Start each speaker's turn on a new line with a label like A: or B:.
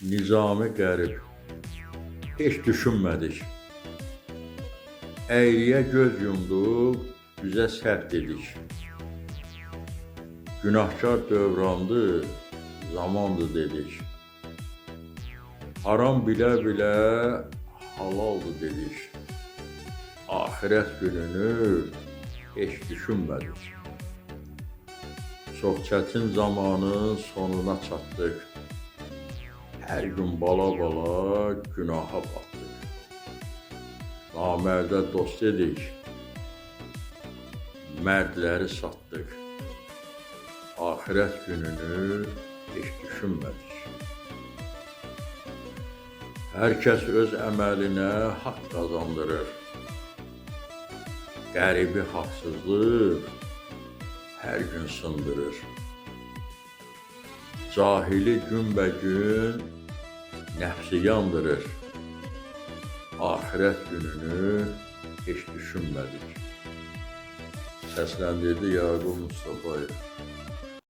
A: Nizami Qərib. Heç düşünmədik. Əyriyə göz yumduq, bizə səhv dedik. Günahkar dövrandı, zamandı dedik. Haram bilə-bilə halaldı dedik. Axirət gününü heç düşünmədik. Çox çətin zamanın sonuna çatdıq. Hər gün bala-bala günaha batdıq. Namərdə dost edik, mərdləri satdıq. Axirət gününü heç düşünmədik. Hər kəs öz əməlinə haqq qazandırır. Qəribi haqsızlıq hər gün sındırır. Cahili günbəgün nəfsi yandırır. Axirət gününü heç düşünmədik. Səsləndirdi Yaqub Mustafayev.